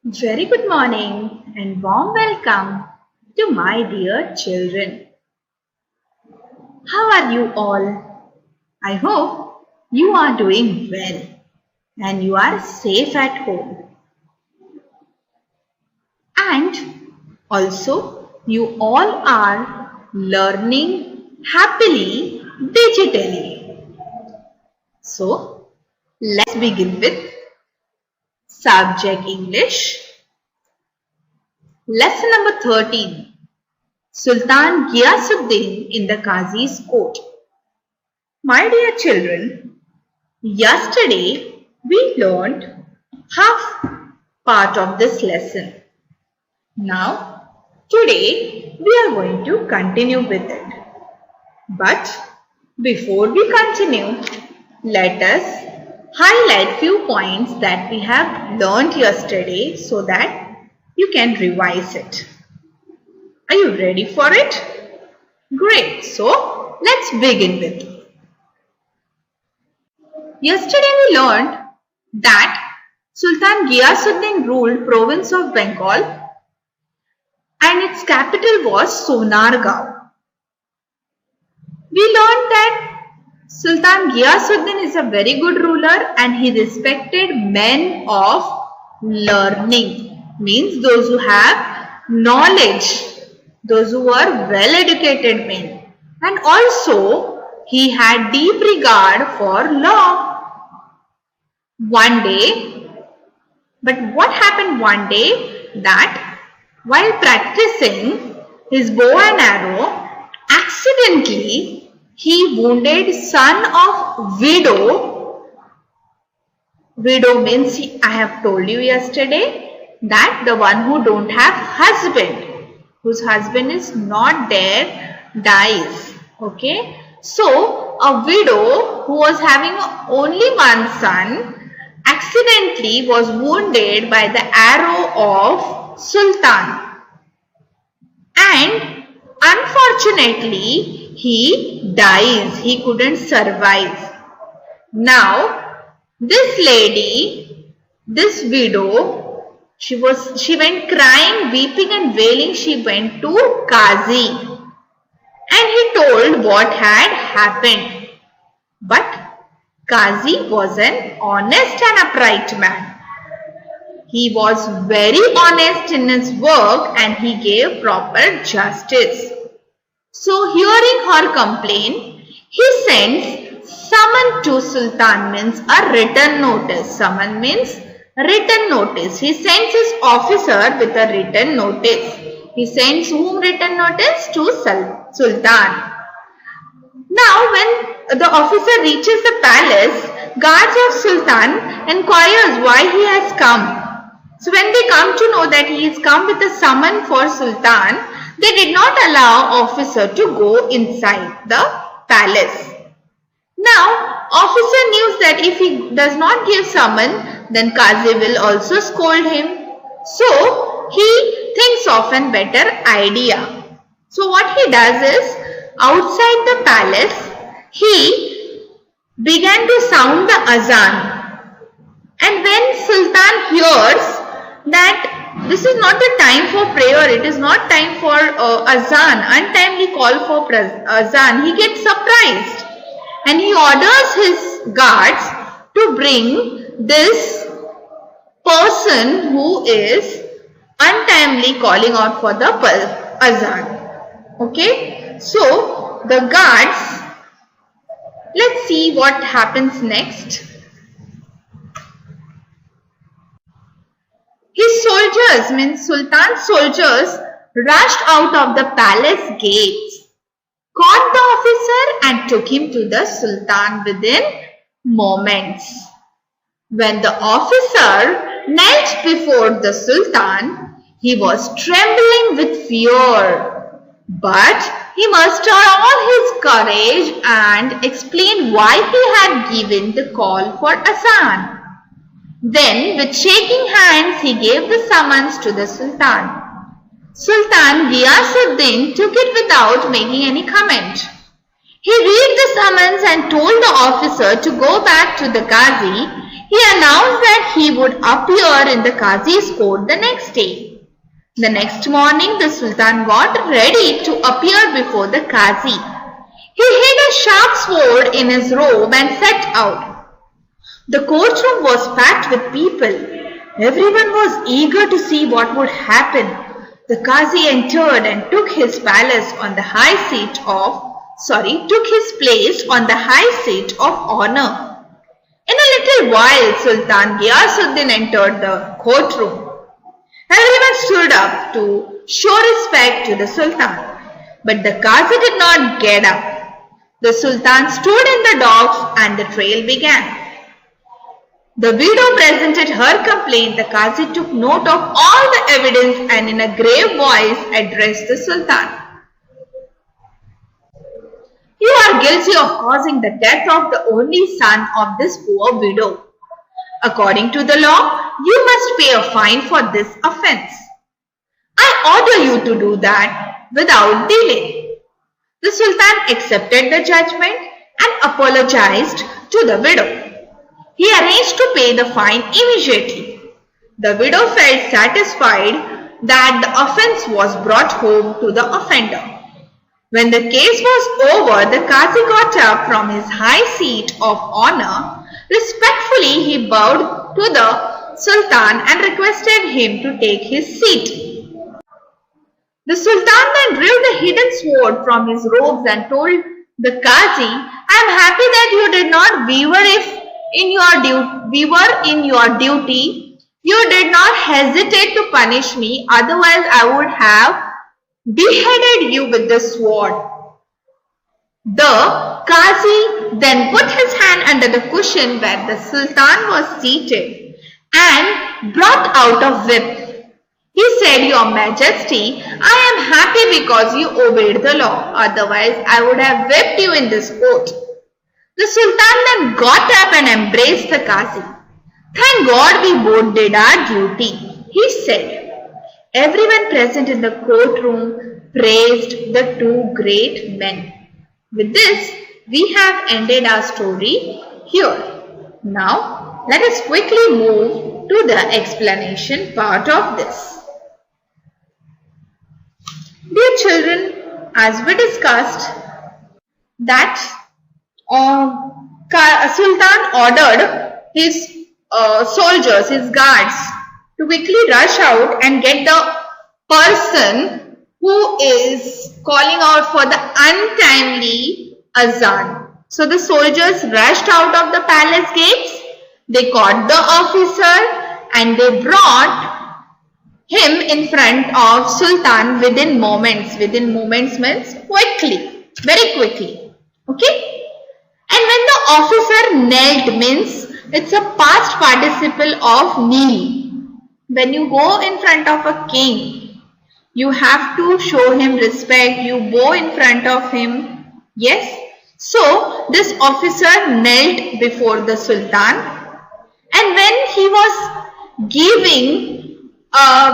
Very good morning and warm welcome to my dear children. How are you all? I hope you are doing well and you are safe at home. And also you all are learning happily digitally. So let's begin with Subject English. Lesson number 13. Sultan Ghiyasuddin in the Qazi's court. My dear children, yesterday we learned half part of this lesson. Now, today we are going to continue with it. But before we continue, let us highlight few points that we have learned yesterday so that you can revise it. Are you ready for it? Great. So, let's begin with. Yesterday we learned that Sultan Ghiyasuddin ruled province of Bengal and its capital was Sonargaon. We learned that Sultan Ghiyasuddin is a very good ruler and he respected men of learning. Means those who have knowledge, those who were well-educated men. And also he had deep regard for law. One day, but what happened one day that while practicing his bow and arrow, accidentally he wounded son of widow. Widow means I have told you yesterday that the one who don't have husband, whose husband is not there, dies. Okay. So a widow who was having only one son accidentally was wounded by the arrow of Sultan. And unfortunately, he dies. He couldn't survive. Now, this lady, this widow, she went crying, weeping and wailing. She went to Qazi and he told what had happened. But Qazi was an honest and upright man. He was very honest in his work and he gave proper justice. So hearing her complaint, he sends summon to Sultan means a written notice. Summon means written notice. He sends his officer with a written notice. He sends whom written notice? To Sultan. Now when the officer reaches the palace, guards of Sultan inquires why he has come. So when they come to know that he has come with a summon for Sultan, they did not allow officer to go inside the palace. Now officer knew that if he does not give summon, then Qazi will also scold him. So he thinks of a better idea. So what he does is, outside the palace, he began to sound the azan. And when Sultan hears that this is not the time for prayer, it is not time for azan, untimely call for azan, he gets surprised. And he orders his guards to bring this person who is untimely calling out for the azan. Okay, so the guards, let's see what happens next. His soldiers, means Sultan's soldiers, rushed out of the palace gates, caught the officer and took him to the Sultan within moments. When the officer knelt before the Sultan, he was trembling with fear, but he mustered all his courage and explained why he had given the call for azan. Then, with shaking hands, he gave the summons to the Sultan. Sultan Ghiyasuddin took it without making any comment. He read the summons and told the officer to go back to the Qazi. He announced that he would appear in the Qazi's court the next day. The next morning, the Sultan got ready to appear before the Qazi. He hid a sharp sword in his robe and set out. The courtroom was packed with people. Everyone was eager to see what would happen. The Qazi entered and took his place on the high seat of honor. In a little while, Sultan Ghiyasuddin entered the courtroom. Everyone stood up to show respect to the Sultan, but the Qazi did not get up. The Sultan stood in the docks and the trial began. The widow presented her complaint. The Qazi took note of all the evidence and in a grave voice addressed the Sultan. You are guilty of causing the death of the only son of this poor widow. According to the law, you must pay a fine for this offense. I order you to do that without delay. The Sultan accepted the judgment and apologized to the widow. He arranged to pay the fine immediately. The widow felt satisfied that the offense was brought home to the offender. When the case was over, the Qazi got up from his high seat of honor. Respectfully, he bowed to the Sultan and requested him to take his seat. The Sultan then drew the hidden sword from his robes and told the Qazi, I am happy that you did not waver in your duty. You did not hesitate to punish me, otherwise I would have beheaded you with the sword. The Qazi then put his hand under the cushion where the Sultan was seated and brought out a whip. He said, Your Majesty, I am happy because you obeyed the law. Otherwise, I would have whipped you in this court. The Sultan then got up and embraced the Qazi. Thank God we both did our duty, he said. Everyone present in the courtroom praised the two great men. With this, we have ended our story here. Now, let us quickly move to the explanation part of this. Dear children, as we discussed that Sultan ordered his soldiers, his guards, to quickly rush out and get the person who is calling out for the untimely azan. So the soldiers rushed out of the palace gates. They caught the officer and they brought him in front of Sultan within moments. Within moments means quickly, very quickly. Okay? And when the officer knelt means it's a past participle of kneel. When you go in front of a king, you have to show him respect. You bow in front of him. Yes? So, this officer knelt before the Sultan. And when he was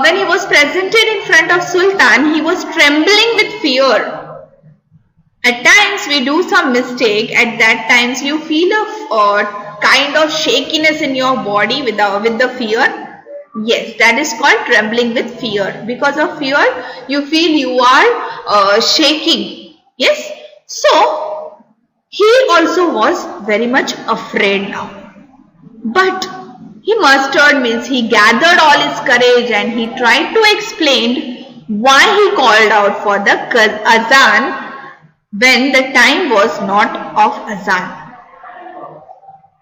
when he was presented in front of Sultan, he was trembling with fear. At times, we do some mistake. At that times, you feel a kind of shakiness in your body with the fear. Yes, that is called trembling with fear. Because of fear, you feel you are shaking. Yes. So, he also was very much afraid now. But he mustered means he gathered all his courage and he tried to explain why he called out for the azan when the time was not of azan.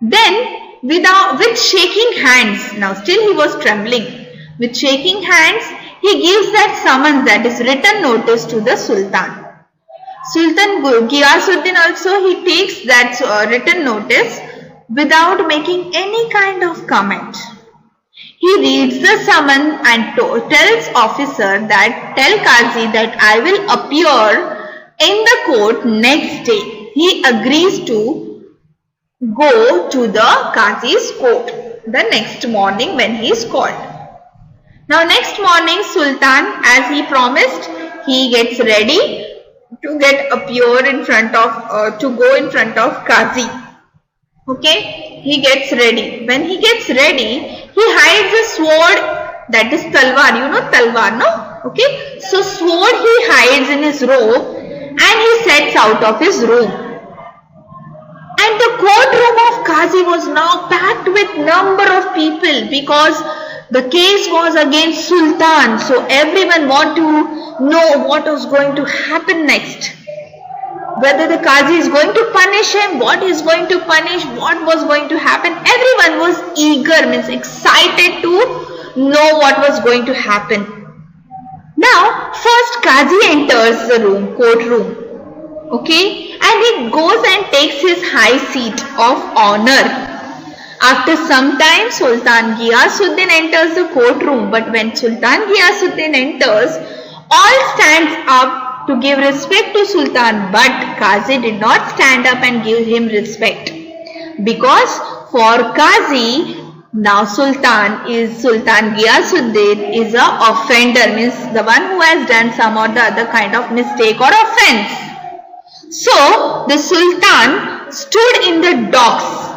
Then with shaking hands, now still he was trembling, with shaking hands he gives that summons, that is written notice to the Sultan. Sultan Ghiyasuddin also, he takes that written notice without making any kind of comment. He reads the summons and tells officer that, tell Qazi that I will appear in the court next day. He agrees to go to the Qazi's court the next morning when he is called. Now next morning Sultan, as he promised, he gets ready to go in front of Qazi. Okay, he gets ready. When he gets ready, he hides a sword, that is talwar. You know talwar, no? Okay, so sword he hides in his robe and he sets out of his room. And the courtroom of Qazi was now packed with number of people because the case was against Sultan. So everyone wanted to know what was going to happen next. Whether the Qazi is going to punish him, what he is going to punish, what was going to happen. Everyone was eager, means excited to know what was going to happen. Now, first Qazi enters the room, courtroom. Okay, and he goes and takes his high seat of honor. After some time, Sultan Ghiyasuddin enters the courtroom. But when Sultan Ghiyasuddin enters, all stands up to give respect to Sultan, but Qazi did not stand up and give him respect, because for Qazi, now Sultan Ghiyasuddin is a offender, means the one who has done some or the other kind of mistake or offense. So the Sultan stood in the docks.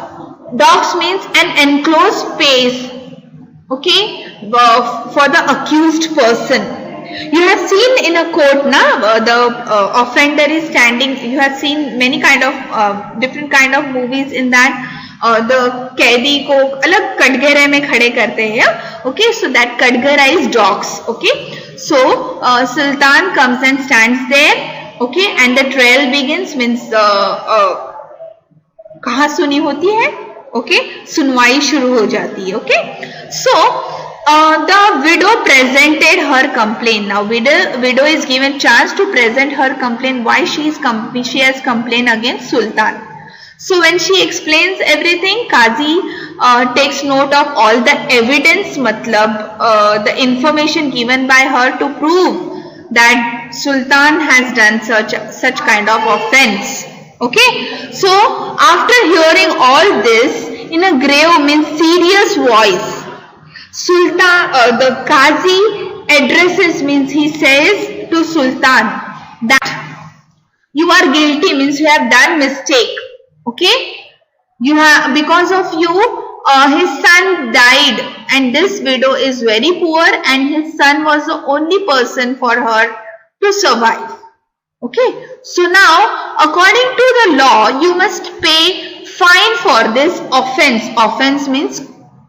Docks means an enclosed space, okay, for the accused person. You have seen in a court now, the offender is standing. You have seen many kind of different kind of movies in that the कैदी को अलग कटघरे में खड़े करते हैं. Okay, so that Katghara is docks. Okay, so Sultan comes and stands there. Okay, and the trial begins, means कहाँ सुनी होती है? Okay, सुनवाई शुरू हो जाती है. Okay, so the widow presented her complaint. Now widow is given chance to present her complaint, why she has complained against Sultan. So when she explains everything, Qazi takes note of all the evidence, matlab the information given by her to prove that Sultan has done such kind of offense. Okay, so after hearing all this in a grave, means serious voice, Sultan, the Qazi addresses, means he says to Sultan that you are guilty, means you have done mistake. Okay, you have, because of you, his son died, and this widow is very poor, and his son was the only person for her to survive. Okay, so now according to the law, you must pay fine for this offense. Offense means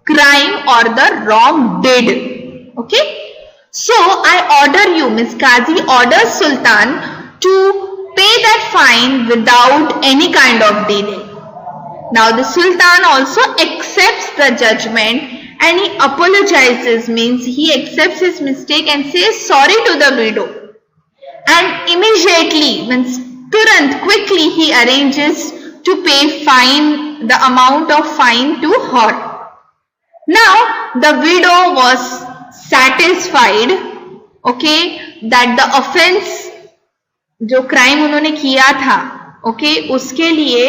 crime or the wrong did. Okay, so I order you, means Qazi orders Sultan to pay that fine without any kind of delay. Now the Sultan also accepts the judgment and he apologizes, means he accepts his mistake and says sorry to the widow. And immediately, means turant, quickly he arranges to pay fine, the amount of fine to her. Now the widow was satisfied, okay, that the offense, जो crime उन्होंने किया था, okay, उसके लिए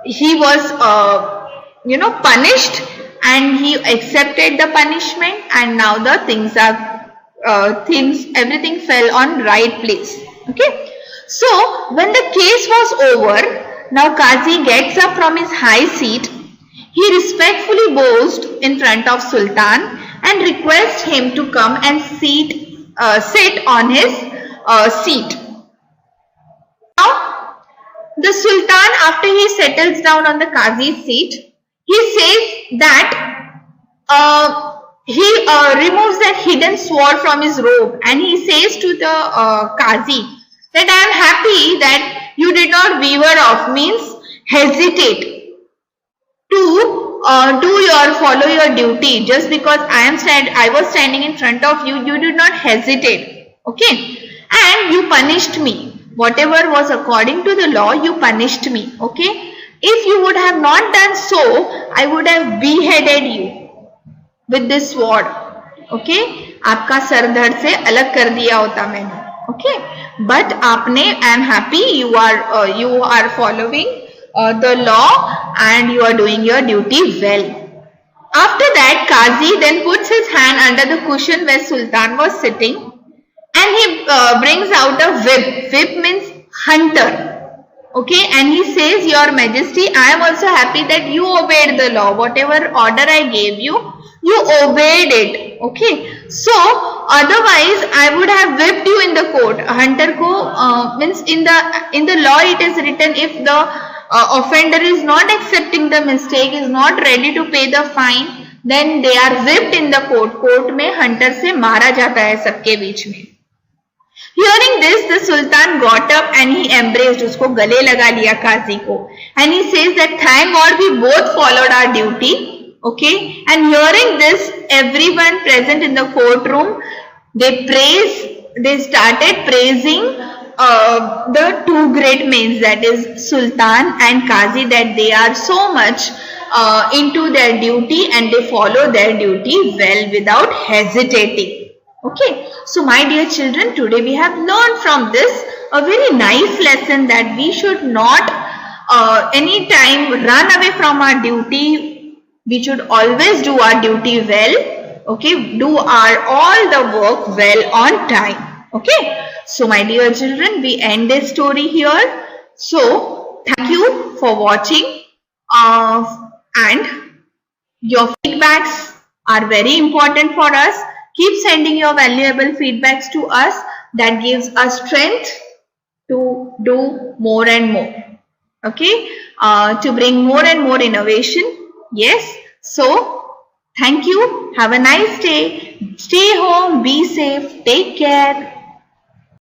he was punished, and he accepted the punishment, and now the things everything fell on right place. Okay, so when the case was over, now Qazi gets up from his high seat. He respectfully bows in front of Sultan and requests him to come and sit on his seat. Now, the Sultan, after he settles down on the Qazi's seat, he says that he removes that hidden sword from his robe, and he says to the Qazi that I am happy that you did not waver off, means hesitate to follow your duty. Just because I was standing in front of you, you did not hesitate. Okay, and you punished me. Whatever was according to the law, you punished me. Okay, if you would have not done so, I would have beheaded you with this sword. Okay, आपका sir धड़ से अलग कर दिया होता मैंने. Okay, but आपने, I am happy you are following the law and you are doing your duty well. After that, Qazi then puts his hand under the cushion where Sultan was sitting, and he brings out a whip. Whip means hunter. Okay, and he says, Your Majesty, I am also happy that you obeyed the law. Whatever order I gave you, you obeyed it. Okay, so otherwise I would have whipped you in the court. Hunter ko means in the law it is written, if the offender is not accepting the mistake, is not ready to pay the fine, then they are whipped in the court. Court में hunter से मारा जाता है सबके बीच में. Hearing this, the Sultan got up and he embraced, उसको गले लगा लिया काजी को, and he says that thank God we both followed our duty. Okay, and hearing this, everyone present in the courtroom, they started praising the two great men, that is Sultan and Qazi, that they are so much into their duty and they follow their duty well without hesitating. Okay, so my dear children, today we have learned from this a very nice lesson that we should not anytime run away from our duty. We should always do our duty well. Okay, do all the work well on time. Okay, so my dear children, we end this story here. So thank you for watching, and your feedbacks are very important for us. Keep sending your valuable feedbacks to us. That gives us strength to do more and more. Okay, to bring more and more innovation. Yes, so thank you. Have a nice day. Stay home, be safe, take care.